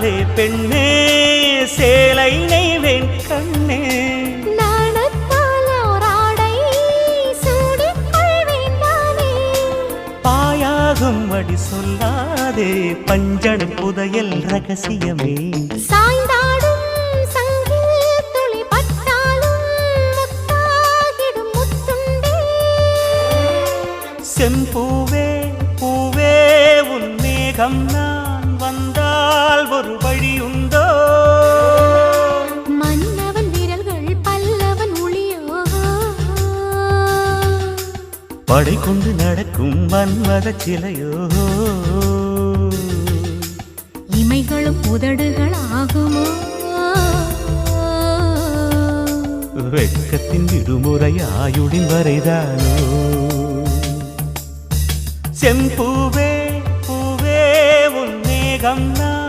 சொல்லாதே பெண்ணே சேலை நெய்வேன் கண்ணே பாயாகும் அடி சொல்லாதே பஞ்சணம் புதையல் ரகசியமே சாய்ந்தாடும் சங்கில் துளி பட்டாலும் முத்தாகிடும் முத்துண்டே செம்பூவே பூவே உன் மேகம் நான் வந்தால் ஒரு வழியுண்டோ மன்னவன் விரல்கள் பல்லவன் ஒளியோ படை கொண்டு நடக்கும் மன்மத சிலையோ இமைகளும் உதடுகள் ஆகுமோ வெட்கத்தின் விடுமுறை ஆயுடின் வரைதானோ செம்பூவே பூவே உன் மேகம் நான்